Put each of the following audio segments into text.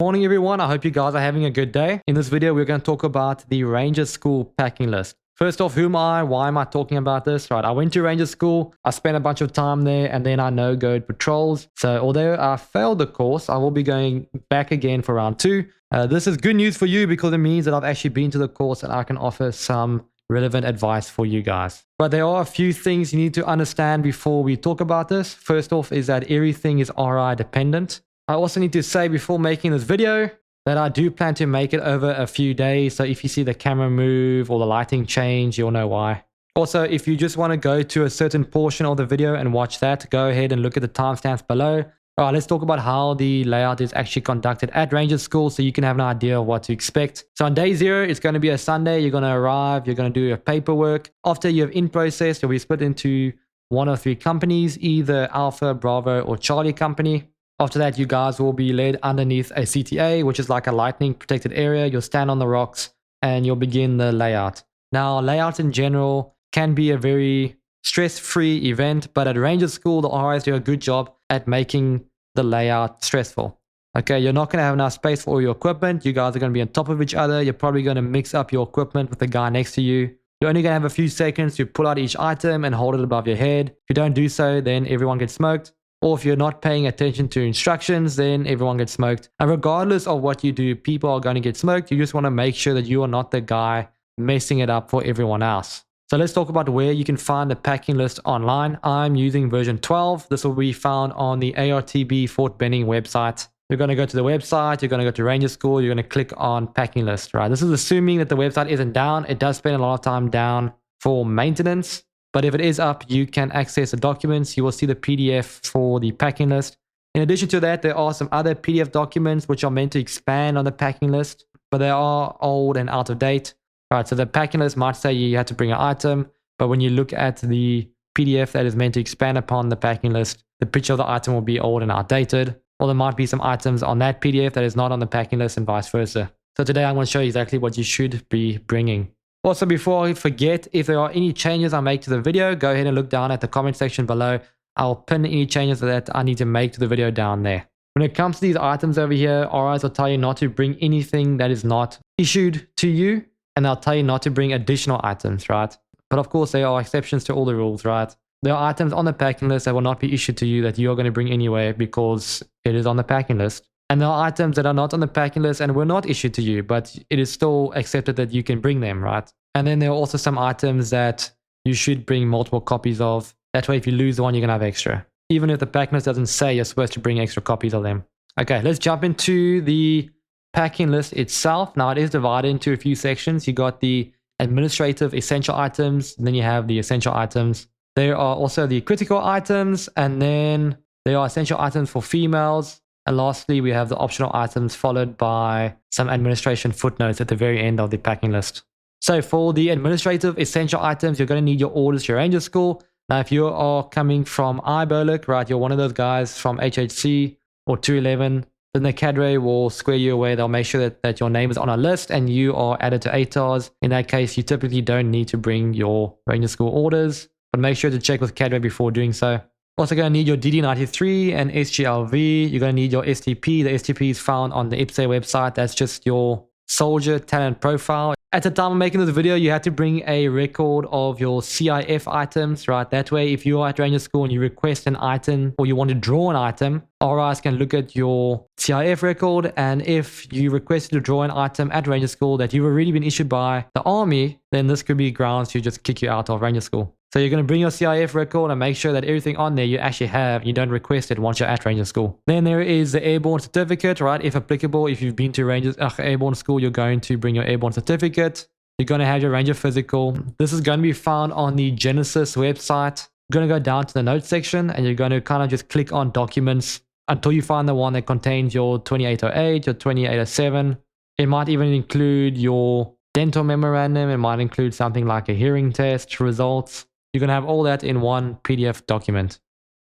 Morning everyone, I hope you guys are having a good day. In this video, we're going to talk about the Ranger School packing list. First off, who am I? Why am I talking about this? Right, I went to Ranger School, I spent a bunch of time there, and then I no-goed patrols. So although I failed the course, I will be going back again for round 2. This is good news for you because it means that I've actually been to the course and I can offer some relevant advice for you guys. But there are a few things you need to understand before we talk about this. First off is that everything is RI dependent. I also need to say before making this video that I do plan to make it over a few days. So if you see the camera move or the lighting change, you'll know why. Also, if you just want to go to a certain portion of the video and watch that, go ahead and look at the timestamps below. All right, let's talk about how the layout is actually conducted at Ranger School so you can have an idea of what to expect. So on day 0, it's going to be a Sunday. You're going to arrive. You're going to do your paperwork. After you have in process, you'll be split into 1 or 3 companies, either Alpha, Bravo, or Charlie company. After that, you guys will be led underneath a CTA, which is like a lightning protected area. You'll stand on the rocks and you'll begin the layout. Now, layouts in general can be a very stress-free event, but at Ranger School, the RIs do a good job at making the layout stressful. Okay, you're not going to have enough space for all your equipment. You guys are going to be on top of each other. You're probably going to mix up your equipment with the guy next to you. You're only going to have a few seconds to pull out each item and hold it above your head. If you don't do so, then everyone gets smoked. Or if you're not paying attention to instructions, then everyone gets smoked. And regardless of what you do, people are going to get smoked. You just want to make sure that you are not the guy messing it up for everyone else. So let's talk about where you can find the packing list online. I'm using version 12. This will be found on the ARTB Fort Benning website. You're going to go to the website. You're going to go to Ranger School. You're going to click on packing list, right? This is assuming that the website isn't down. It does spend a lot of time down for maintenance. But if it is up, you can access the documents. You will see the PDF for the packing list. In addition to that, there are some other PDF documents which are meant to expand on the packing list, but they are old and out of date. All right, so the packing list might say you have to bring an item, but when you look at the PDF that is meant to expand upon the packing list, the picture of the item will be old and outdated, or there might be some items on that PDF that is not on the packing list and vice versa. So today I'm going to show you exactly what you should be bringing. Also, before I forget, if there are any changes I make to the video, go ahead and look down at the comment section below. I'll pin any changes that I need to make to the video down there. When it comes to these items over here, RIs will tell you not to bring anything that is not issued to you, and they'll tell you not to bring additional items, right? But of course, there are exceptions to all the rules, right? There are items on the packing list that will not be issued to you that you are going to bring anyway because it is on the packing list. And there are items that are not on the packing list and were not issued to you, but it is still accepted that you can bring them, right? And then there are also some items that you should bring multiple copies of. That way, if you lose one, you're going to have extra. Even if the packing list doesn't say you're supposed to bring extra copies of them. Okay, let's jump into the packing list itself. Now, it is divided into a few sections. You got the administrative essential items, and then you have the essential items. There are also the critical items, and then there are essential items for females. And lastly, we have the optional items followed by some administration footnotes at the very end of the packing list. So for the administrative essential items, you're going to need your orders to your Ranger School. Now, if you are coming from iBolic, right, you're one of those guys from HHC or 211, then the cadre will square you away. They'll make sure that your name is on a list and you are added to ATARs. In that case, you typically don't need to bring your Ranger School orders, but make sure to check with cadre before doing so. Also going to need your DD93 and SGLV. You're going to need your STP. The STP is found on the IPSE website. That's just your soldier talent profile. At the time of making this video, you had to bring a record of your CIF items, right? That way, if you are at Ranger School and you request an item or you want to draw an item, RIs can look at your CIF record. And if you requested to draw an item at Ranger School that you've already been issued by the Army, then this could be grounds to just kick you out of Ranger School. So you're going to bring your CIF record and make sure that everything on there you actually have, you don't request it once you're at Ranger School. Then there is the Airborne Certificate, right? If applicable, if you've been to Airborne School, you're going to bring your Airborne Certificate. You're going to have your Ranger Physical. This is going to be found on the Genesis website. You're going to go down to the notes section and you're going to kind of just click on documents until you find the one that contains your 2808, your 2807. It might even include your dental memorandum. It might include something like a hearing test results. You're going to have all that in one PDF document.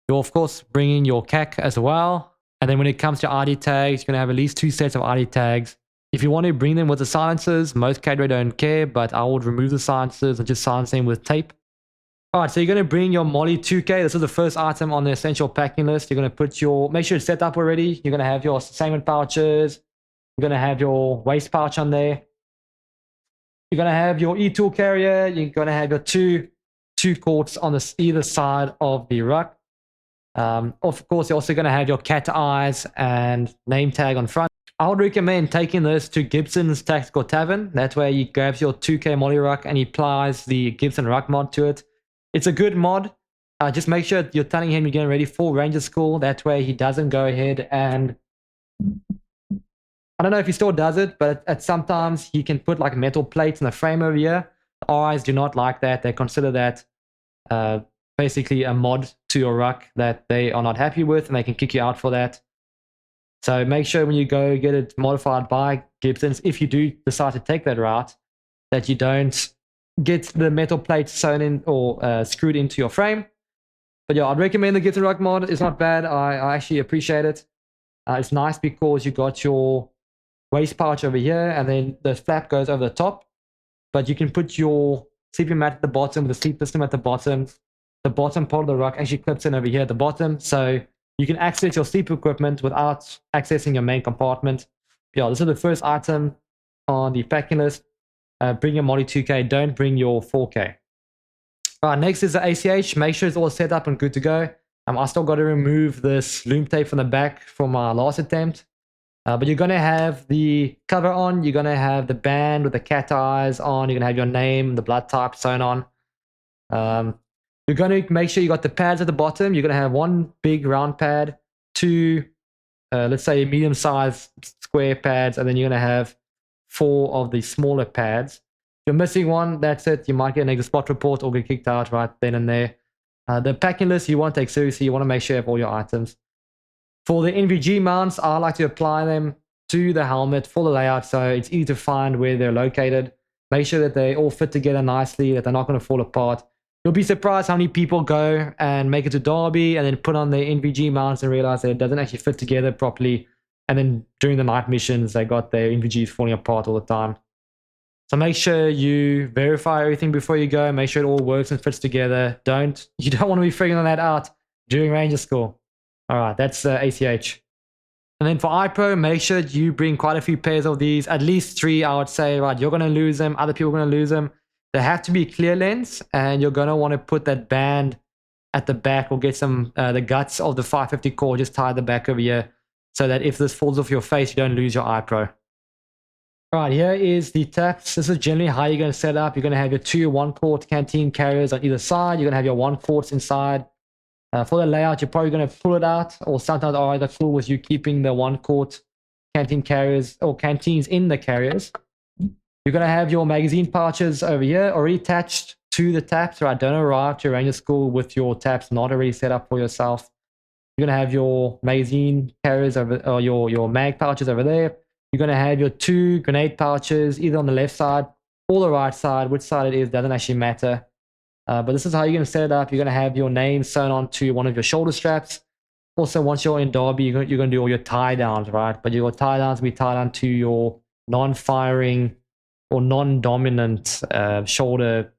You'll, of course, bring in your CAC as well. And then when it comes to ID tags, you're going to have at least 2 sets of ID tags. If you want to bring them with the silencers, most cadre don't care, but I would remove the silencers and just silence them with tape. Alright, so you're going to bring your Molly 2K. This is the first item on the essential packing list. You're going to put your, make sure it's set up already. You're going to have your consignment pouches, You're going to have your waist pouch on there. You're going to have your e-tool carrier. You're going to have your two cords on either side of the ruck. Of course, you're also going to have your cat eyes and name tag on front. I would recommend taking this to Gibson's Tactical Tavern. That way he grabs your 2K molly ruck and he applies the Gibson ruck mod to it. It's a good mod. Just make sure you're telling him you're getting ready for Ranger School. That way he doesn't go ahead and... I don't know if he still does it, but at sometimes he can put like metal plates in the frame over here. The RIs do not like that. They consider that basically a mod to your ruck that they are not happy with, and they can kick you out for that. So make sure when you go get it modified by Gibsons, if you do decide to take that route, that you don't get the metal plates sewn in or screwed into your frame. But yeah, I'd recommend the Gibson ruck mod. It's not bad. I actually appreciate it. It's nice because you got your waist pouch over here, and then the flap goes over the top. But you can put your sleeping mat at the bottom, the sleep system at the bottom. The bottom part of the ruck actually clips in over here at the bottom, so you can access your sleep equipment without accessing your main compartment. Yeah, this is the first item on the packing list. Bring your Molly 2K, don't bring your 4K. Alright, next is the ACH. Make sure it's all set up and good to go. I still got to remove this loom tape from the back from my last attempt. But you're going to have the cover on, you're going to have the band with the cat eyes on, you're going to have your name, the blood type sewn on. You're going to make sure you got the pads at the bottom. You're going to have one big round pad, two, let's say medium-sized square pads, and then you're going to have 4 of the smaller pads. If you're missing one, that's it. You might get an extra spot report or get kicked out right then and there. The packing list you want to take seriously. You want to make sure you have all your items. For the NVG mounts, I like to apply them to the helmet for the layout so it's easy to find where they're located. Make sure that they all fit together nicely, that they're not going to fall apart. You'll be surprised how many people go and make it to Derby and then put on their NVG mounts and realize that it doesn't actually fit together properly. And then during the night missions, they got their NVGs falling apart all the time. So make sure you verify everything before you go. Make sure it all works and fits together. You don't want to be figuring that out during Ranger School. All right, that's ACH. And then for iPro, make sure you bring quite a few pairs of these, at least 3, I would say. Right, you're going to lose them. Other people are going to lose them. They have to be clear lens, and you're going to want to put that band at the back or get some the guts of the 550 core, just tie the back over here so that if this falls off your face, you don't lose your iPro. All right, here is the taps. This is generally how you're going to set up. You're going to have your 2 1-quart canteen carriers on either side. You're going to have your 1-quarts inside. For the layout, you're probably going to pull it out, or sometimes either cool with you keeping the 1-quart canteen carriers or canteens in the carriers. You're going to have your magazine pouches over here already attached to the taps. Right, don't arrive to Ranger School with your taps not already set up for yourself. You're going to have your magazine carriers over, or your mag pouches over there. You're going to have your 2 grenade pouches either on the left side or the right side. Which side it is doesn't actually matter. But this is how you're going to set it up. You're going to have your name sewn onto one of your shoulder straps. Also, once you're in Derby, you're going to do all your tie downs, right? But your tie downs will be tied onto your non-firing or non-dominant shoulder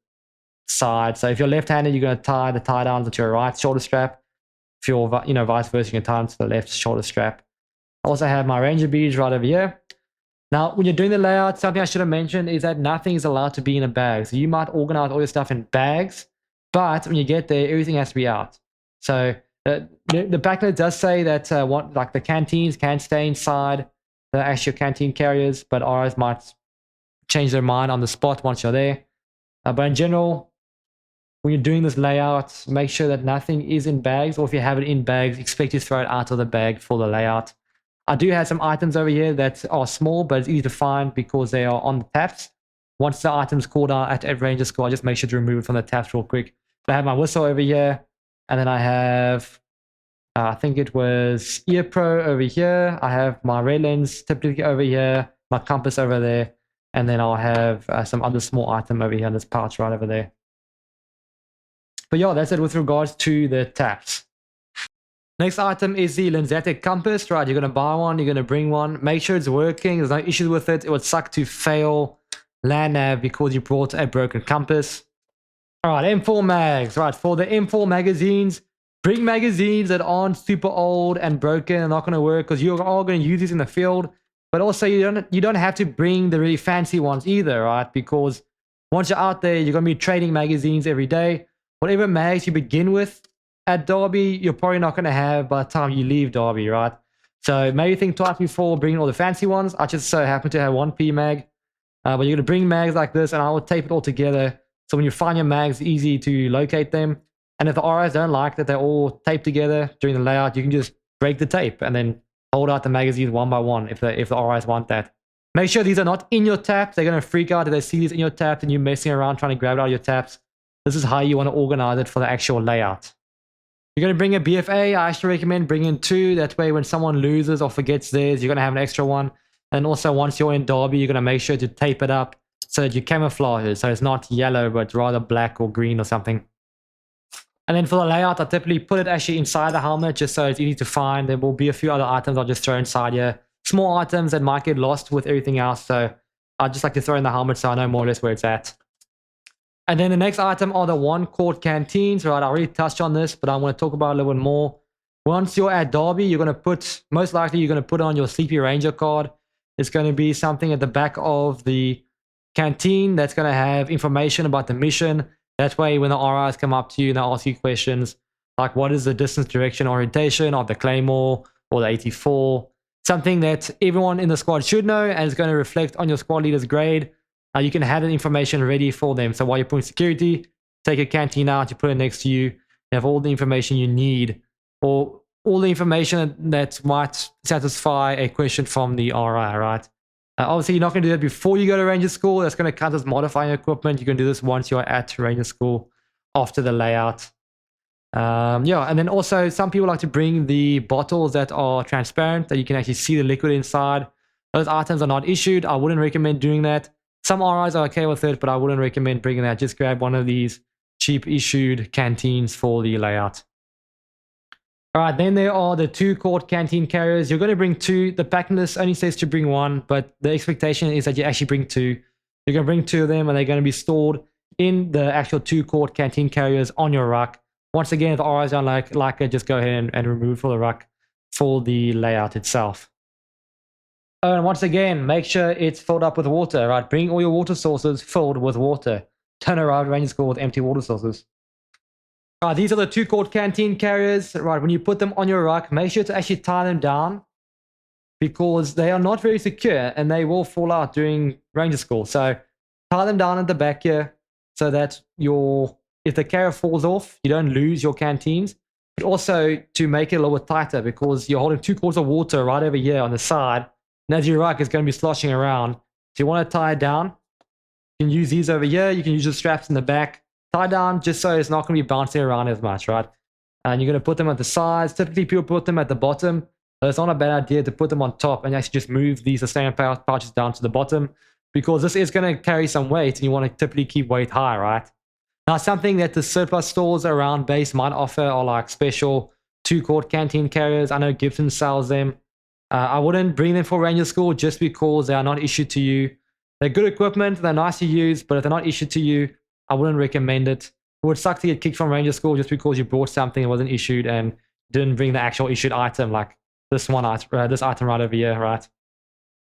side. So if you're left-handed, you're going to tie the tie downs onto your right shoulder strap. If you're, vice versa, you can tie them to the left shoulder strap. I also have my Ranger beads right over here. Now, when you're doing the layout, something I should have mentioned is that nothing is allowed to be in a bag. So you might organize all your stuff in bags, but when you get there, everything has to be out. So the backlit does say that like the canteens can stay inside the actual canteen carriers, but ours might change their mind on the spot once you're there. But in general, when you're doing this layout, make sure that nothing is in bags, or if you have it in bags, expect to throw it out of the bag for the layout. I do have some items over here that are small, but it's easy to find because they are on the taps. Once the item's called out at Ranger School, I just make sure to remove it from the taps real quick. But I have my whistle over here, and then I have, I think it was Ear Pro over here. I have my red lens typically over here, my compass over there, and then I'll have some other small item over here in this pouch right over there. But yeah, that's it with regards to the taps. Next item is the lensatic compass, right? You're going to buy one, you're going to bring one. Make sure it's working. There's no issues with it. It would suck to fail land nav because you brought a broken compass. All right, M4 mags. Right, for the M4 magazines, bring magazines that aren't super old and broken and not going to work because you're all going to use these in the field. But also you don't have to bring the really fancy ones either, right? Because once you're out there, you're gonna be trading magazines every day. Whatever mags you begin with at Derby, you're probably not gonna have by the time you leave Derby, right? So maybe think twice before bringing all the fancy ones. I just so happen to have one P mag, but you're gonna bring mags like this, and I will tape it all together. So when you find your mags, it's easy to locate them. And if the RIs don't like that they're all taped together during the layout, you can just break the tape and then hold out the magazines one by one if the RIs want that. Make sure these are not in your taps. They're going to freak out if they see these in your taps and you're messing around trying to grab it out of your taps. This is how you want to organize it for the actual layout. You're going to bring a BFA. I actually recommend bringing 2. That way when someone loses or forgets theirs, you're going to have an extra one. And also once you're in Derby, you're going to make sure to tape it up so that you camouflage it. So it's not yellow, but rather black or green or something. And then for the layout, I typically put it actually inside the helmet just so it's easy to find. There will be a few other items I'll just throw inside here. Small items that might get lost with everything else. So I just like to throw in the helmet so I know more or less where it's at. And then the next item are the 1-quart canteens, right? I already touched on this, but I want to talk about it a little bit more. Once you're at Derby, you're going to put, most likely you're going to put on your Sleepy Ranger card. It's going to be something at the back of the canteen that's going to have information about the mission. That way, when the RIs come up to you and they ask you questions, like what is the distance, direction, orientation of the Claymore or the 84, something that everyone in the squad should know and is going to reflect on your squad leader's grade. You can have that information ready for them. So while you're putting security, take a canteen out, you put it next to you, you have all the information you need, or all the information that might satisfy a question from the RI, right? Obviously, you're not going to do that before you go to Ranger School. That's going to count as modifying equipment. You can do this once you're at Ranger School after the layout. Yeah, and then also some people like to bring the bottles that are transparent, that you can actually see the liquid inside. Those items are not issued. I wouldn't recommend doing that. Some RIs are okay with it, but I wouldn't recommend bringing that. Just grab one of these cheap issued canteens for the layout. All right, then there are the 2-quart canteen carriers. You're going to bring 2. The packing list only says to bring 1, but the expectation is that you actually bring 2. You're going to bring 2 of them, and they're going to be stored in the actual 2-quart canteen carriers on your ruck. Once again, if the RIs don't like it, just go ahead and remove from the ruck for the layout itself. Oh, and once again, make sure it's filled up with water, right? Bring all your water sources filled with water. Turn around Ranger School with empty water sources. These are the 2-quart canteen carriers, right? When you put them on your ruck, make sure to actually tie them down because they are not very secure and they will fall out during Ranger School. So tie them down at the back here so that if the carrier falls off, you don't lose your canteens, but also to make it a little bit tighter because you're holding 2 quarts of water right over here on the side. And as your ruck is going to be sloshing around, so you want to tie it down. You can use these over here. You can use the straps in the back. Tie down just so it's not going to be bouncing around as much, right? And you're going to put them at the sides. Typically, people put them at the bottom. But it's not a bad idea to put them on top and actually just move these sustainable pouches down to the bottom because this is going to carry some weight and you want to typically keep weight high, right? Now, something that the surplus stores around base might offer are like special 2-quart canteen carriers. I know Gibson sells them. I wouldn't bring them for Ranger School just because they are not issued to you. They're good equipment. They're nice to use, but if they're not issued to you, I wouldn't recommend it. It would suck to get kicked from Ranger School just because you brought something that wasn't issued and didn't bring the actual issued item, like this item right over here, right?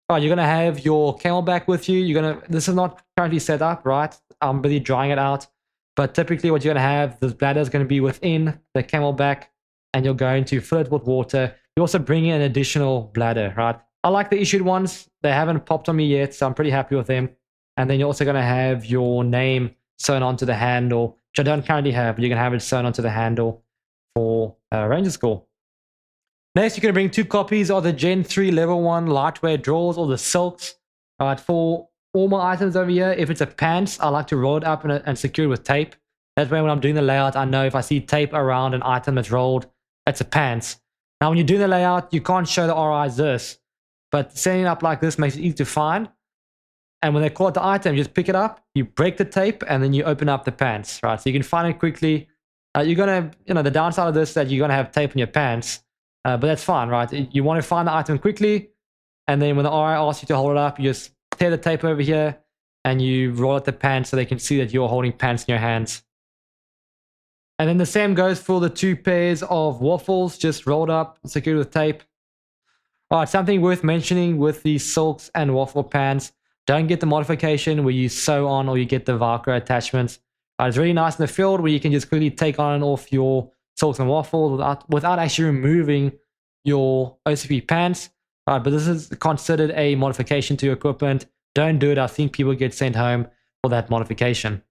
All right, you're gonna have your camelback with you. This is not currently set up, right? I'm busy drying it out, but typically what you're gonna have, this bladder is gonna be within the camelback, and you're going to fill it with water. You also bring in an additional bladder, right? I like the issued ones. They haven't popped on me yet, so I'm pretty happy with them. And then you're also gonna have your name sewn onto the handle, which I don't currently have, but you can have it sewn onto the handle for Ranger School. Next, you're going to bring 2 copies of the Gen 3 Level 1 lightweight drawers or the silks. All right, for all my items over here, if it's a pants, I like to roll it up and secure it with tape. That way when I'm doing the layout, I know if I see tape around an item that's rolled, that's a pants. Now, when you're doing the layout, you can't show the RIs this, but setting it up like this makes it easy to find. And when they call it the item, you just pick it up, you break the tape, and then you open up the pants, right? So you can find it quickly. You're going to, the downside of this is that you're going to have tape on your pants, but that's fine, right? You want to find the item quickly, and then when the RI asks you to hold it up, you just tear the tape over here, and you roll out the pants so they can see that you're holding pants in your hands. And then the same goes for the 2 pairs of waffles, just rolled up, secured with tape. All right, something worth mentioning with the silks and waffle pants, don't get the modification where you sew on or you get the Velcro attachments. It's really nice in the field where you can just quickly take on and off your silks and waffles without actually removing your OCP pants. But this is considered a modification to your equipment. Don't do it. I've seen people get sent home for that modification.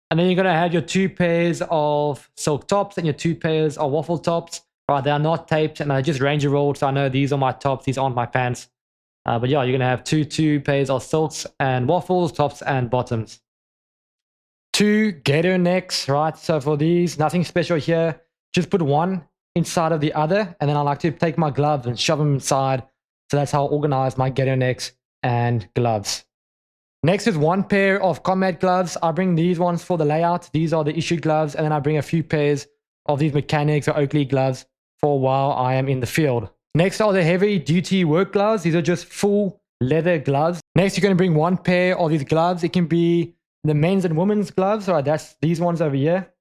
And then you're going to have your 2 pairs of silk tops and your 2 pairs of waffle tops. Right, they are not taped and I just Ranger rolled, so I know these are my tops, these aren't my pants. But yeah, you're going to have two pairs of silks and waffles, tops and bottoms. 2 gator necks, right? So for these, nothing special here. Just put one inside of the other, and then I like to take my gloves and shove them inside. So that's how I organize my gator necks and gloves. Next is 1 pair of combat gloves. I bring these ones for the layout. These are the issued gloves, and then I bring a few pairs of these mechanics or Oakley gloves for while I am in the field. Next are the heavy duty work gloves. These are just full leather gloves. Next, you're going to bring 1 pair of these gloves. It can be the men's and women's gloves. All right, that's these ones over here.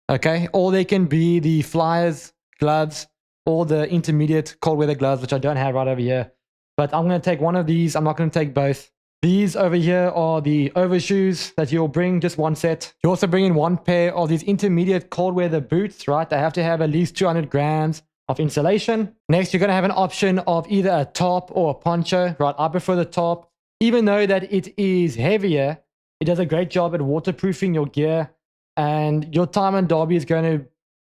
Okay, or they can be the flyers gloves or the intermediate cold weather gloves, which I don't have right over here. But I'm going to take one of these. I'm not going to take both. These over here are the overshoes that you'll bring, just 1 set. You also bring in 1 pair of these intermediate cold weather boots, right? They have to have at least 200 grams of insulation. Next, you're going to have an option of either a top or a poncho, right? I prefer the top. Even though that it is heavier, it does a great job at waterproofing your gear, and your time in derby is going to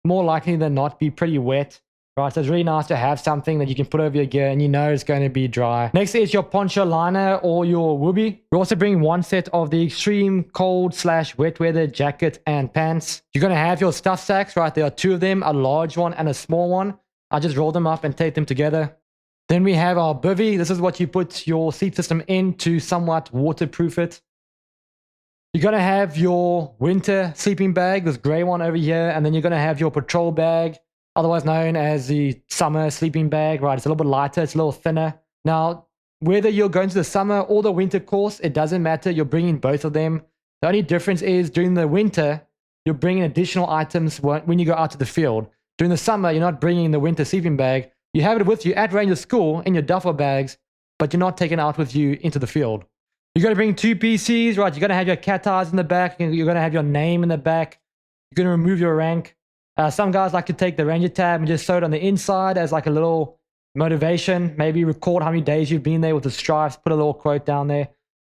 more likely than not be pretty wet. Right, so it's really nice to have something that you can put over your gear and you know it's going to be dry. Next is your poncho liner or your whoopie. You also bring 1 set of the extreme cold / wet weather jacket and pants. You're going to have your stuff sacks, right? There are 2 of them, a large one and a small one. I just roll them up and tape them together. Then we have our bivvy. This is what you put your seat system in to somewhat waterproof it. You're going to have your winter sleeping bag, this gray one over here, and then you're going to have your patrol bag, otherwise known as the summer sleeping bag, right? It's a little bit lighter, it's a little thinner. Now, whether you're going to the summer or the winter course, it doesn't matter. You're bringing both of them. The only difference is during the winter, you're bringing additional items when you go out to the field. During the summer, you're not bringing the winter sleeping bag. You have it with you at Ranger School in your duffel bags, but you're not taking it out with you into the field. You're going to bring 2 PCs, right? You're going to have your cat eyes in the back. You're going to have your name in the back. You're going to remove your rank. Some guys like to take the Ranger tab and just sew it on the inside as like a little motivation. Maybe record how many days you've been there with the stripes. Put a little quote down there.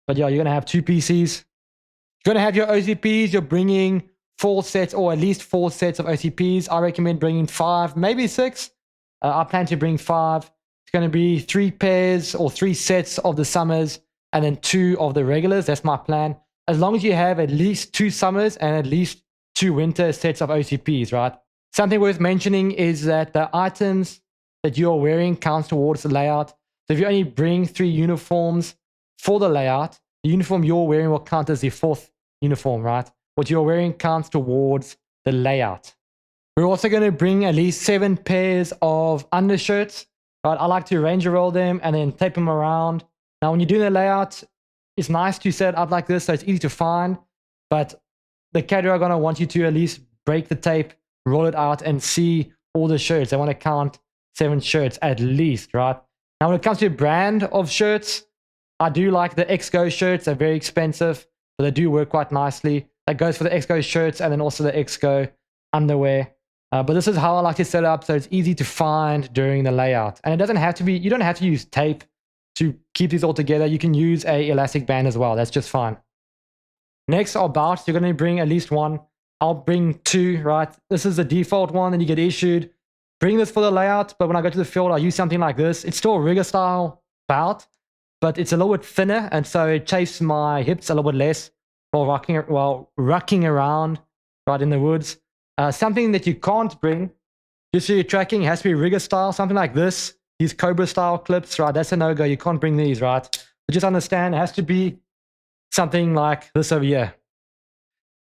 But yeah, you're going to have 2 PCs. You're going to have your OCPs. You're bringing 4 sets or at least 4 sets of OCPs. I recommend bringing 5, maybe 6. I plan to bring 5. It's going to be 3 pairs or 3 sets of the summers and then 2 of the regulars. That's my plan. As long as you have at least 2 summers and at least 2 winter sets of OCPs, right? Something worth mentioning is that the items that you are wearing counts towards the layout. So if you only bring 3 uniforms for the layout, the uniform you're wearing will count as the 4th uniform, right? What you're wearing counts towards the layout. We're also going to bring at least 7 pairs of undershirts, right? I like to Ranger roll them and then tape them around. Now, when you're doing the layout, it's nice to set it up like this so it's easy to find, but the caterer are going to want you to at least break the tape, roll it out, and see all the shirts. They want to count 7 shirts at least, right? Now, when it comes to brand of shirts, I do like the X-Go shirts. They're very expensive, but they do work quite nicely. That goes for the X-Go shirts and then also the X-Go underwear. But this is how I like to set it up so it's easy to find during the layout. And it doesn't have to be, you don't have to use tape to keep these all together. You can use a elastic band as well. That's just fine. Next are belts. You're going to bring at least 1. I'll bring 2, right? This is the default one that you get issued. Bring this for the layout, but when I go to the field, I'll use something like this. It's still a rigger style belt, but it's a little bit thinner, and so it chafes my hips a little bit less while rucking around right in the woods. Something that you can't bring, just so you're tracking, has to be rigger style, something like this. These Cobra style clips, right? That's a no-go. You can't bring these, right? But just understand, it has to be something like this over here.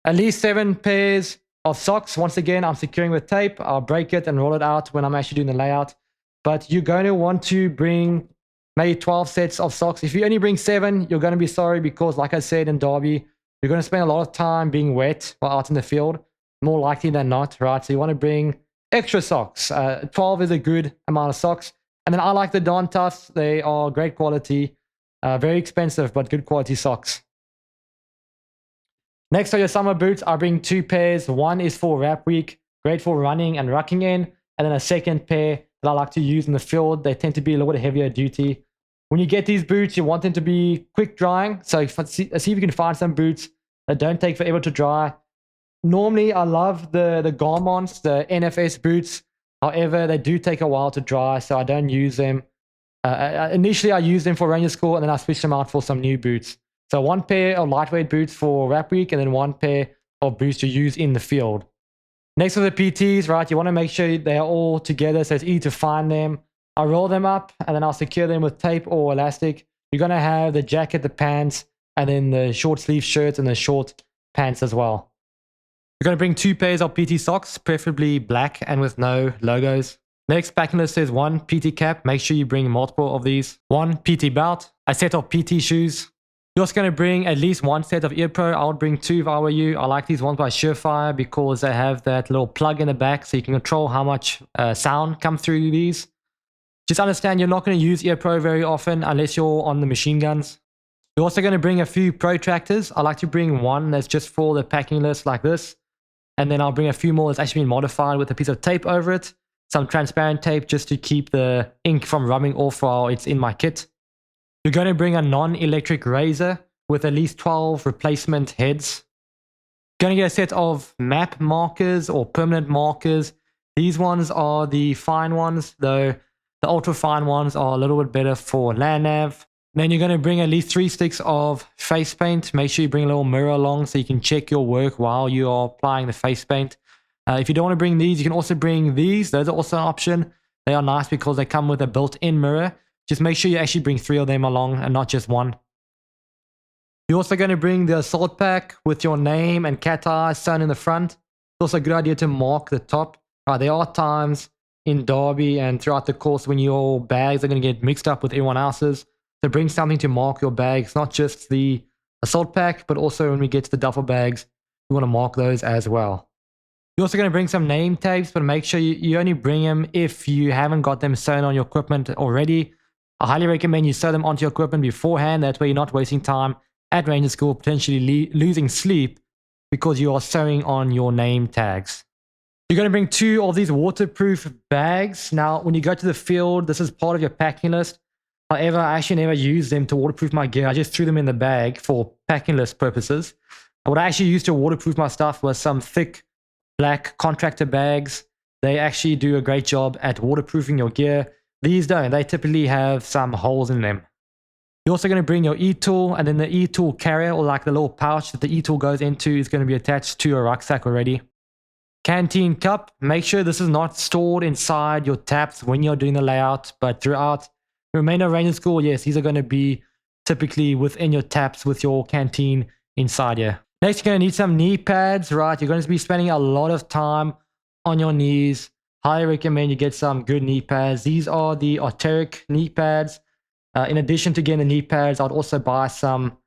At least 7 pairs of socks. Once again, I'm securing with tape. I'll break it and roll it out when I'm actually doing the layout. But you're going to want to bring maybe 12 sets of socks. If you only bring 7, you're going to be sorry because, like I said in derby, you're going to spend a lot of time being wet while out in the field, more likely than not, right? So you want to bring extra socks. 12 is a good amount of socks. And then I like the Don Tufts. They are great quality, very expensive, but good quality socks. Next are your summer boots. I bring 2 pairs. One is for wrap week, great for running and rucking in. And then a second pair that I like to use in the field. They tend to be a little bit heavier duty. When you get these boots, you want them to be quick drying. So see if you can find some boots that don't take forever to dry. Normally, I love the Garments, the NFS boots. However, they do take a while to dry, so I don't use them. Initially, I use them for Ranger School, and then I switch them out for some new boots. So 1 pair of lightweight boots for wrap week, and then 1 pair of boots to use in the field. Next are the PTs, right? You want to make sure they are all together so it's easy to find them. I roll them up, and then I'll secure them with tape or elastic. You're going to have the jacket, the pants, and then the short sleeve shirts and the short pants as well. You're going to bring 2 pairs of PT socks, preferably black and with no logos. Next packing list says 1 PT cap. Make sure you bring multiple of these. 1 PT belt, a set of PT shoes. You're also going to bring at least 1 set of ear pro. I would bring 2 if I were you. I like these ones by Surefire because they have that little plug in the back so you can control how much sound comes through these. Just understand you're not going to use ear pro very often unless you're on the machine guns. You're also going to bring a few protractors. I like to bring 1 that's just for the packing list like this. And then I'll bring a few more that's actually been modified with a piece of tape over it. Some transparent tape just to keep the ink from rubbing off while it's in my kit. You're going to bring a non-electric razor with at least 12 replacement heads. You're going to get a set of map markers or permanent markers. These ones are the fine ones, though the ultra fine ones are a little bit better for land nav. Then you're going to bring at least 3 sticks of face paint. Make sure you bring a little mirror along so you can check your work while you are applying the face paint. If you don't want to bring these, you can also bring these. Those are also an option. They are nice because they come with a built-in mirror. Just make sure you actually bring 3 of them along and not just 1. You're also going to bring the assault pack with your name and cat eyes sewn in the front. It's also a good idea to mark the top. There are times in Derby and throughout the course when your bags are going to get mixed up with everyone else's. So bring something to mark your bags, not just the assault pack, but also when we get to the duffel bags, you want to mark those as well. You're also going to bring some name tags, but make sure you only bring them if you haven't got them sewn on your equipment already. I highly recommend you sew them onto your equipment beforehand. That way you're not wasting time at Ranger School, potentially losing sleep because you are sewing on your name tags. You're going to bring 2 of these waterproof bags. Now, when you go to the field, this is part of your packing list. However, I actually never use them to waterproof my gear. I just threw them in the bag for packing list purposes. What I actually used to waterproof my stuff was some thick black contractor bags. They actually do a great job at waterproofing your gear. These don't. They typically have some holes in them. You're also going to bring your e-tool, and then the e-tool carrier, or like the little pouch that the e-tool goes into, is going to be attached to your rucksack already. Canteen cup. Make sure this is not stored inside your taps when you're doing the layout, but throughout the remainder of Ranger School, yes, these are going to be typically within your taps with your canteen inside here. Next, you're going to need some knee pads, right? You're going to be spending a lot of time on your knees. Highly recommend you get some good knee pads. These are the Arteric knee pads. In addition to getting the knee pads, I'd also buy some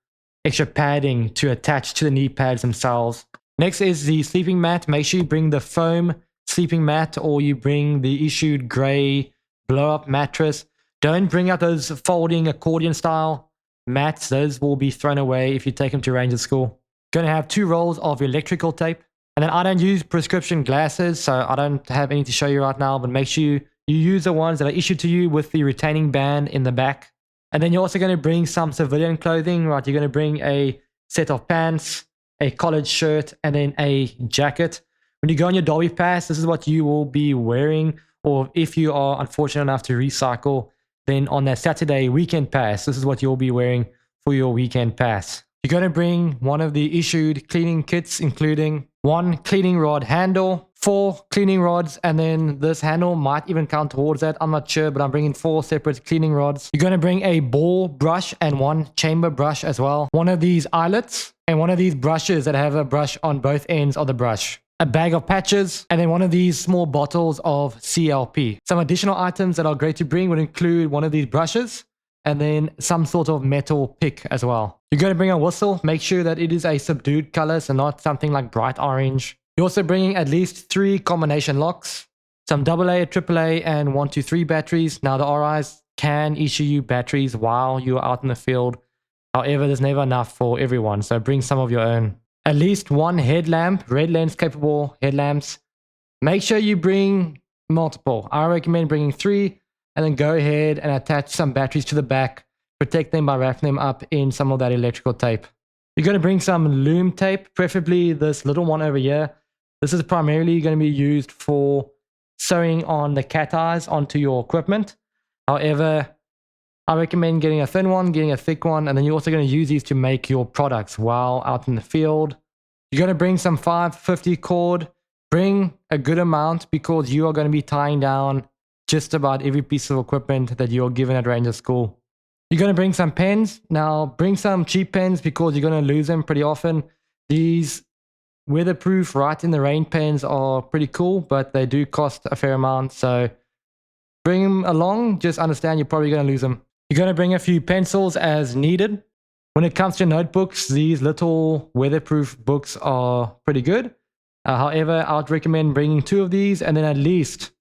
extra padding to attach to the knee pads themselves. Next is the sleeping mat. Make sure you bring the foam sleeping mat or you bring the issued gray blow-up mattress. Don't bring out those folding accordion style mats. Those will be thrown away if you take them to Ranger School. Going to have 2 rolls of electrical tape. And then I don't use prescription glasses, so I don't have any to show you right now, but make sure you use the ones that are issued to you with the retaining band in the back. And then you're also going to bring some civilian clothing, right? You're going to bring a set of pants, a collared shirt, and then a jacket. When you go on your Derby pass, this is what you will be wearing, or if you are unfortunate enough to recycle, then on that Saturday weekend pass, this is what you'll be wearing for your weekend pass. You're going to bring one of the issued cleaning kits, including 1 cleaning rod handle, 4 cleaning rods, and then this handle might even count towards that. I'm not sure, but I'm bringing 4 separate cleaning rods. You're going to bring a ball brush and 1 chamber brush as well. 1 of these eyelets and 1 of these brushes that have a brush on both ends of the brush. A bag of patches, and then 1 of these small bottles of CLP. Some additional items that are great to bring would include 1 of these brushes, and then some sort of metal pick as well. You're going to bring a whistle. Make sure that it is a subdued color, so not something like bright orange. You're also bringing at least 3 combination locks. some AA, AAA, and 123 batteries. Now the RIs can issue you batteries while you're out in the field. However, there's never enough for everyone, so bring some of your own. At least one headlamp, red lens capable headlamps. Make sure you bring multiple. I recommend bringing 3, and then go ahead and attach some batteries to the back. Protect them by wrapping them up in some of that electrical tape. You're going to bring some loom tape, preferably this little one over here. This is primarily going to be used for sewing on the cat eyes onto your equipment. However, I recommend getting a thin one, getting a thick one, and then you're also going to use these to make your products while out in the field. You're going to bring some 550 cord. Bring a good amount because you are going to be tying down just about every piece of equipment that you're given at Ranger School. You're going to bring some pens. Now, bring some cheap pens because you're going to lose them pretty often. These weatherproof right in the rain pens are pretty cool, but they do cost a fair amount. So bring them along. Just understand you're probably going to lose them. You're going to bring a few pencils as needed. When it comes to notebooks, these little weatherproof books are pretty good. However, I would recommend bringing 2 of these and then at least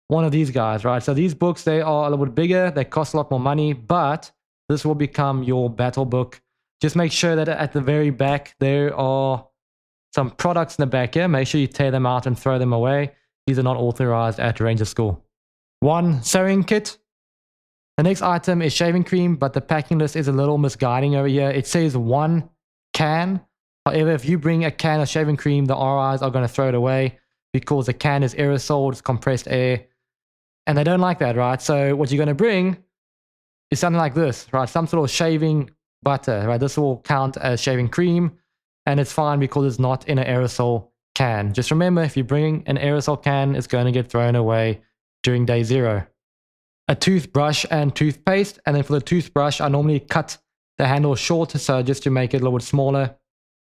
one of these guys, right? So these books, they are a little bit bigger. They cost a lot more money, but this will become your battle book. Just make sure that at the very back, there are some products in the back here. Make sure you tear them out and throw them away. These are not authorized at Ranger School. 1 sewing kit. The next item is shaving cream, but the packing list is a little misguiding over here. It says 1 can. However, if you bring a can of shaving cream, the RIs are going to throw it away because the can is aerosol, it's compressed air. And they don't like that, right? So what you're going to bring is something like this, right? Some sort of shaving butter, right? This will count as shaving cream, and it's fine because it's not in an aerosol can. Just remember, if you bring an aerosol can, it's going to get thrown away during day 0. A toothbrush and toothpaste, and then for the toothbrush, I normally cut the handle short, so just to make it a little bit smaller.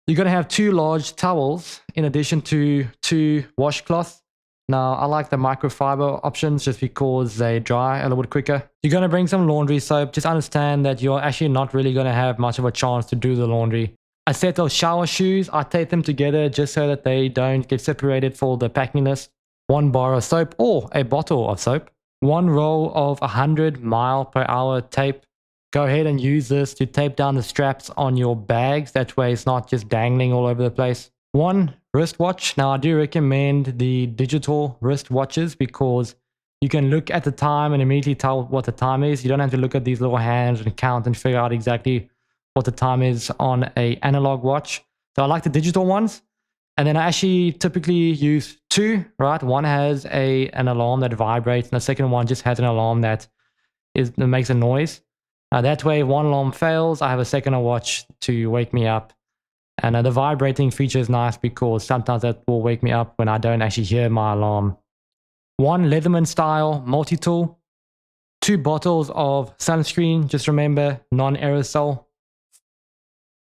You're going to have 2 large towels in addition to 2 washcloths. Now, I like the microfiber options just because they dry a little bit quicker. You're going to bring some laundry soap. Just understand that you're actually not really going to have much of a chance to do the laundry. A set of shower shoes. I tape them together just so that they don't get separated for the packing list. 1 bar of soap or a bottle of soap. 1 roll of 100 mile/hour tape. Go ahead and use this to tape down the straps on your bags. That way it's not just dangling all over the place. 1 wristwatch. Now I do recommend the digital wristwatches because you can look at the time and immediately tell what the time is. You don't have to look at these little hands and count and figure out exactly what the time is on an analog watch. So I like the digital ones. And then I actually typically use 2, right? One has an alarm that vibrates, and the second one just has an alarm that makes a noise. That way, if one alarm fails, I have a second watch to wake me up. And the vibrating feature is nice because sometimes that will wake me up when I don't actually hear my alarm. 1 Leatherman style multi-tool. 2 bottles of sunscreen. Just remember, non-aerosol.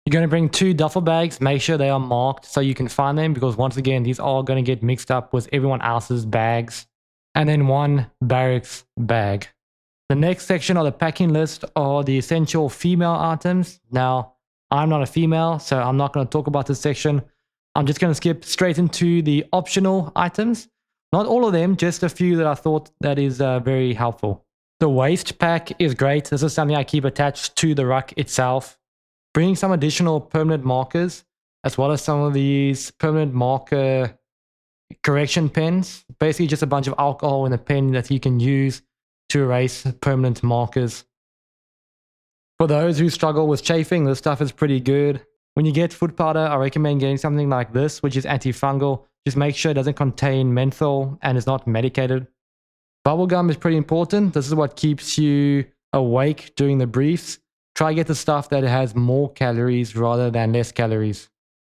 You're going to bring 2 duffel bags. Make sure they are marked so you can find them because once again, these are going to get mixed up with everyone else's bags. And then 1 barracks bag. The next section of the packing list are the essential female items. Now, I'm not a female, so I'm not going to talk about this section. I'm just going to skip straight into the optional items. Not all of them, just a few that I thought that is very helpful. The waist pack is great. This is something I keep attached to the ruck itself. Bring some additional permanent markers, as well as some of these permanent marker correction pens. Basically just a bunch of alcohol in a pen that you can use to erase permanent markers. For those who struggle with chafing, this stuff is pretty good. When you get foot powder, I recommend getting something like this, which is antifungal. Just make sure it doesn't contain menthol and is not medicated. Bubblegum is pretty important. This is what keeps you awake during the briefs. Try to get the stuff that has more calories rather than less calories.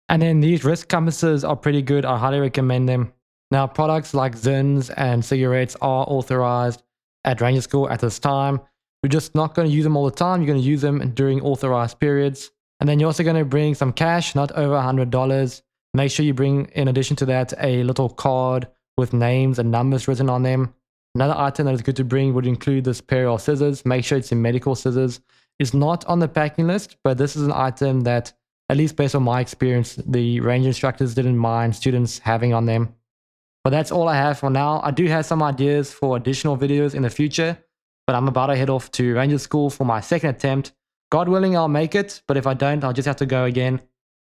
And then these wrist compasses are pretty good. I highly recommend them. Now, products like Zins and cigarettes are authorized at Ranger School at this time. We're just not going to use them all the time. You're going to use them during authorized periods. And then you're also going to bring some cash, not over $100. Make sure you bring, in addition to that, a little card with names and numbers written on them. Another item that is good to bring would include this pair of scissors. Make sure it's in medical scissors. It's not on the packing list, but this is an item that, at least based on my experience, the range instructors didn't mind students having on them. But that's all I have for now. I do have some ideas for additional videos in the future, but I'm about to head off to Ranger School for my second attempt. God willing, I'll make it, but if I don't, I'll just have to go again.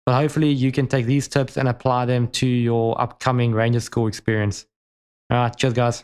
But hopefully you can take these tips and apply them to your upcoming Ranger School experience. All right, cheers guys.